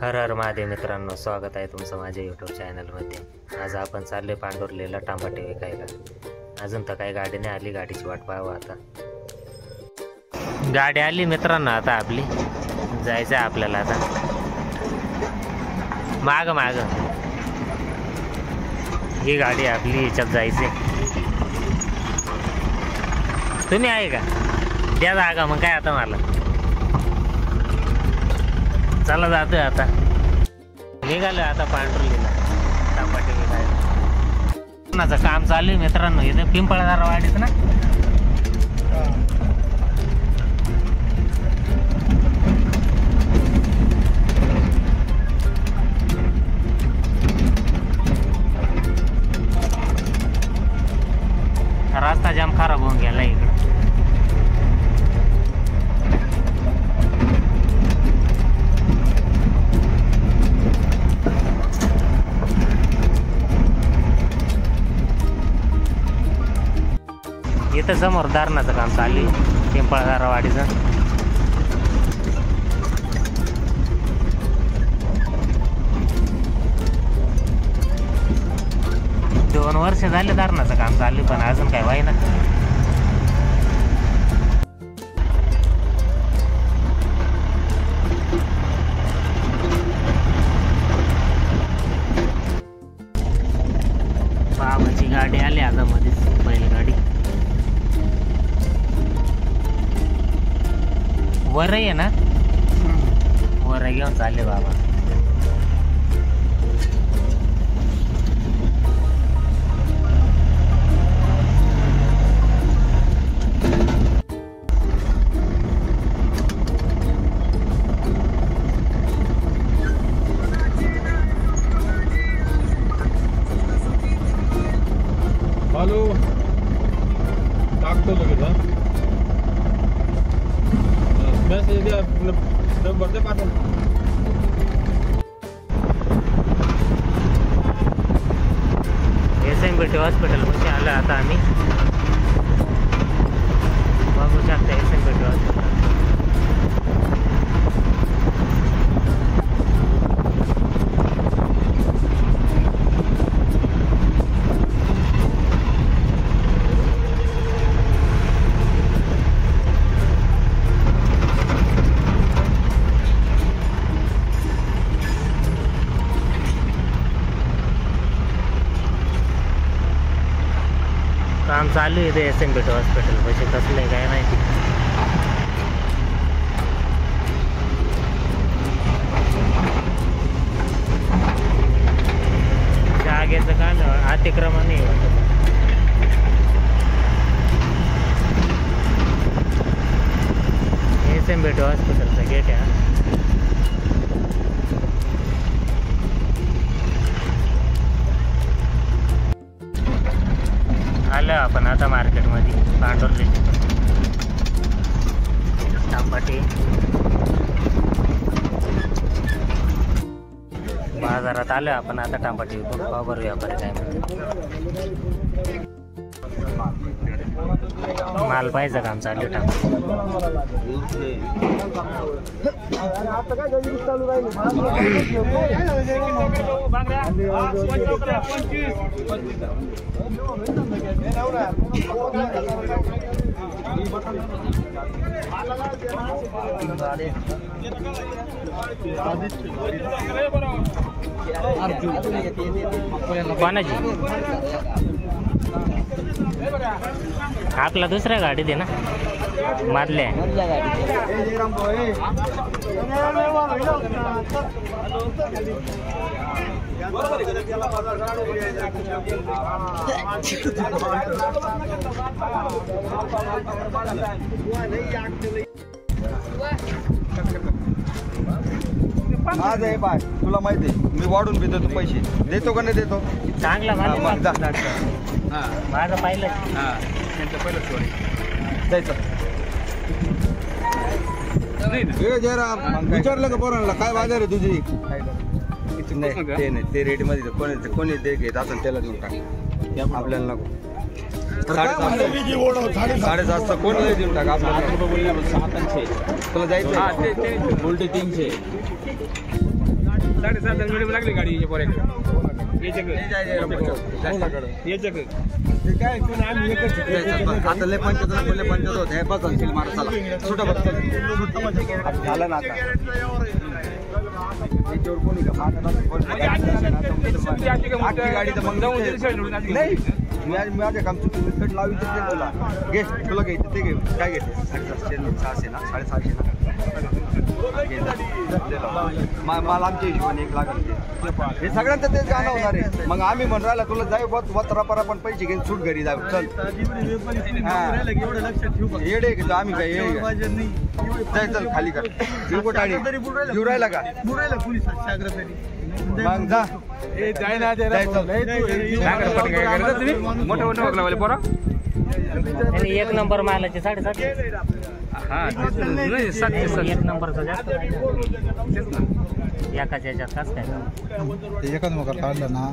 हर हर महादेव मित्रांनो, स्वागत आहे तुमचं माझ्या यूट्यूब चॅनलमध्ये। आज आपण चालले पांडुर्लीला टमाटे विकायला। अजून तर काही गाडी नाही आली, गाडीची वाट पाहावं आता। गाडी आली मित्रांनो, आता आपली जायचं आहे आपल्याला। आता माग माग ही गाडी आपली, याच्यात जायचे। तुम्ही आहे का? द्या जागा मग, काय आता मला चला जातोय आता। निघालो आता पांढुर्लीला टमाटे विकायला। काम चालू आहे मित्रांनो, इथे पिंपळदारा वाडीत ना। रस्ता जाम खराब होऊन गेला इकडे। इथं समोर दारणाचं काम चालू आहे, पिंपळदारा वाडीचं। दोन वर्ष झाले दारणाचं काम चालू, पण अजून काय व्हाय ना। बाबाची गाडी आली आता मध्येच, बैलगाडी वर आहे ना, वर घेऊन चालले बाबा। हॅलो, टाकतो लगेच। मेसेज द्या, नंबर दे पाठवून। SMBT हॉस्पिटलपाशी आलो आता आम्ही। बघू शकता SMBT हॉस्पिटल। काम चालू आहे इथे SMBT हॉस्पिटल पाशी, कसलं आहे काय माहिती। जागेचं काम अतिक्रमण नाही वाटत। SMBT हॉस्पिटलचा गेट आहे। आलो आपण आता मार्केटमध्ये, पांढुर्ली टमाटे बाजारात आलो आपण आता। टमाटे विकून पाव बरं व्यापारी काय म्हणते। माल पाहिजे, काम चालू टमाटे। कोणाची आपला दुसऱ्या गाडीत आहे ना, मधल्या। आज आहे बाय, तुला माहिती आहे मी वाढून देतो, तू पैसे देतो का नाही देतो? चांगला माझं पाहिलं जायचं। जयराम विचारलं का पोरांना काय बाजार आहे तुझी? नाही ते नाही, ते रेट मध्ये कोणी ते घेत असेल त्याला देऊन टाक, आपल्याला नको। 7.5 कोण देऊन टाका आपल्याला। तुला जायचं उलटे 300। 7:30 मिनिट लागली गाडी आता लय पंचायत होते बस मारा चला सुटा बस झालं ना आता त्याच्यावर कोणी का गाडी तर मग नाही माझ्या काम चुकी लावी तुला घे तुला घ्यायचं ते घे काय घेते 600 ना 650 ना मला आमच्या हिशोबाने 1 लाख हे सगळ्यांचं तेच गाणं होणार आहे मग आम्ही म्हणून राहिला तुला जाऊ बस रपारा पण पैसे घेऊन सूट घरी जाऊ चल येडे आम्ही काय जाय चल खाली कर जीव टाळी जीव राहिला का मग जा मोठे पोरा 1 नंबर मालाचे 7.5 हा 1 नंबरचा जास्त एकाच याच्यात काच काय एकाच मग काढलं ना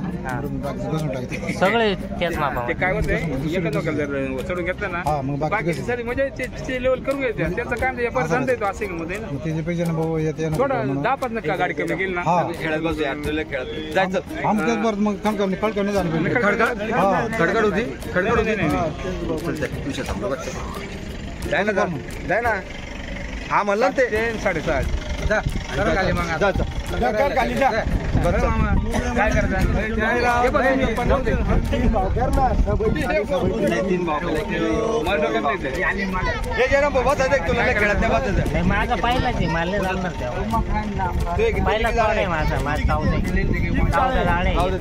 बसून टाकते सगळे तेच मापा ते काय होते एकच लोकल जर चढून घेतलं ना बाकीची सारी म्हणजे ते लेवल करून घ्यायचे त्यांचं काम व्यापार धंदा येतो असे मध्ये ना त्याचे पैसे ना भाऊ येते थोडं 10-15 नका गाडी कमी गेली ना खेळत बसू यार तुला खेळत जायचं आमच्याच बरं मग खडकवणे जाणं खडखड होती नाही जाय ना हा म्हणलं ते 7:30 खाली मग खाली जा काय करता तुला खेळत नाही माझा पहिलाच आहे मला पहिला आहे माझा मला एवढं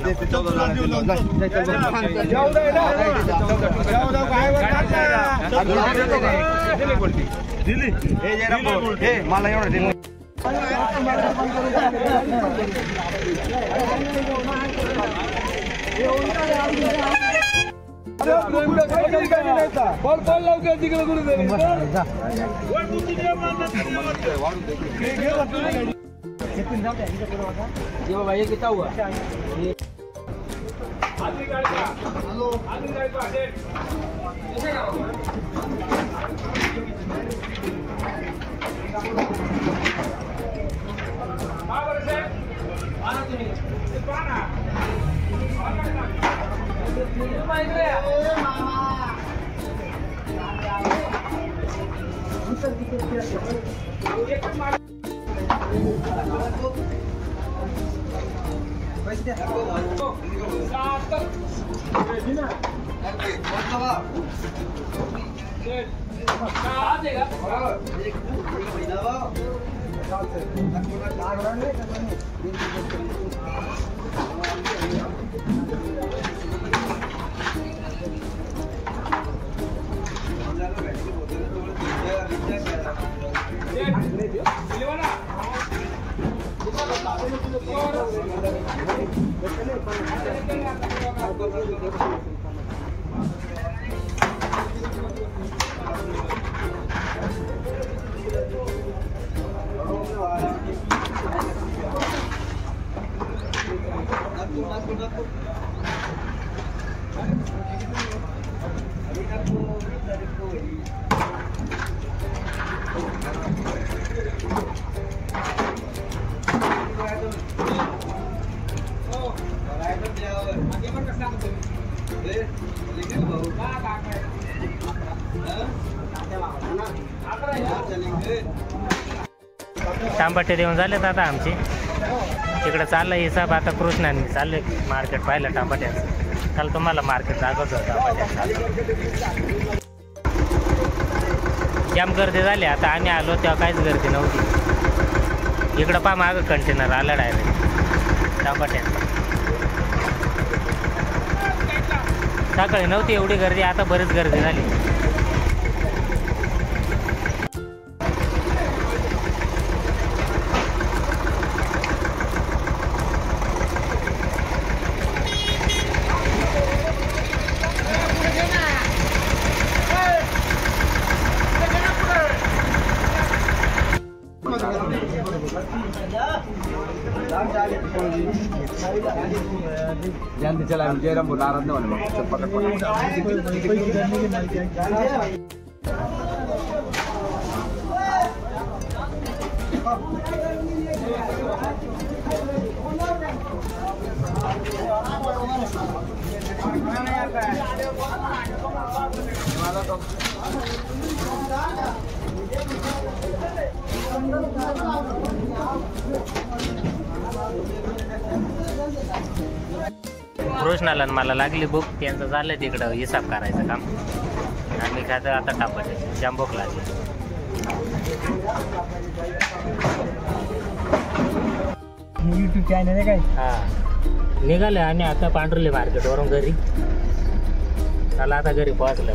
तांबाटे देऊन झालेत आता आमचे तिकडे चाललं हिसाब आता कृष्णाने चालले मार्केट पाहिलं टमाट्याचं काल तुम्हाला मार्केट दाखवतो टमाट्याचं जाम गर्दी झाली आता आम्ही आलो तेव्हा काहीच गर्दी नव्हती इकडं पहा मागं कंटेनर आलं डायरेक्ट टमाट्याचं सकाळी नव्हती एवढी गर्दी आता बरीच गर्दी झाली जल्दी चला जयरामपुर नाराज वाले कृष्णाला आणि मला लागली भूक. त्यांचं झालं तिकडं हिसाब करायचं काम. आम्ही खातो आता टापाटे. जाम भूक लागली. युट्यूब चॅनल आहे काय? हा निघाले आम्ही आता पांढरुली मार्केटवरून घरी. चला आता घरी पोहोचलो.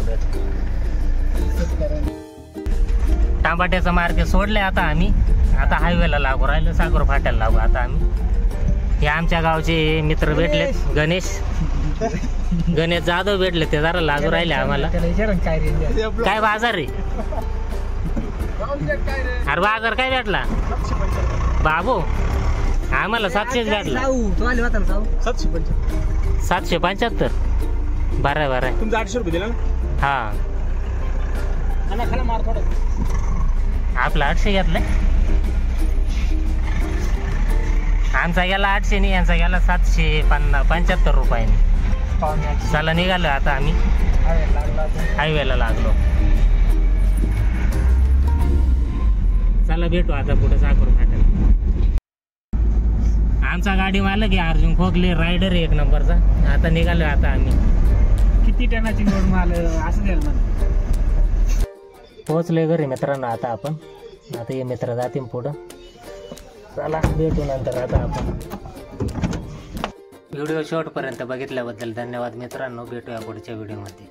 टमाट्याचं मार्केट सोडले आता आम्ही. आता हायवेला लागू राहिलो. सागर फाट्याला लागू आता आम्ही. हे आमच्या गावचे मित्र भेटले. गणेश जाधव भेटले. ते जरा लागू राहिले आम्हाला. काय बाजार आहे? अरे बाजार काय भेटला बाबू? आम्हाला 700 भेटला. 775. बरं बरं. तुमचं 800 रुपये दिला ना? हा आपला 800 घेतलाय. आमचा गेला 800 नाही. यांचा गेला 775 रुपयाने. चला निघालो आता आम्ही. हायवेला लागलो. चला भेटू आता पुढे साखर फाट्याला. आमचा गाडी मालक आहे अर्जुन खोकले. रायडर 1 नंबरचा. आता निघालो आता आम्ही. किती टनाची लोड माल असं द्याल मला? पोहोचलोय घरी मित्रांनो आता आपण. आता हे मित्र जातील पुढं. चला भेटू नंतर आता आपण. व्हिडिओ शेवटपर्यंत बघितल्याबद्दल धन्यवाद मित्रांनो. भेटूया पुढच्या व्हिडिओमध्ये.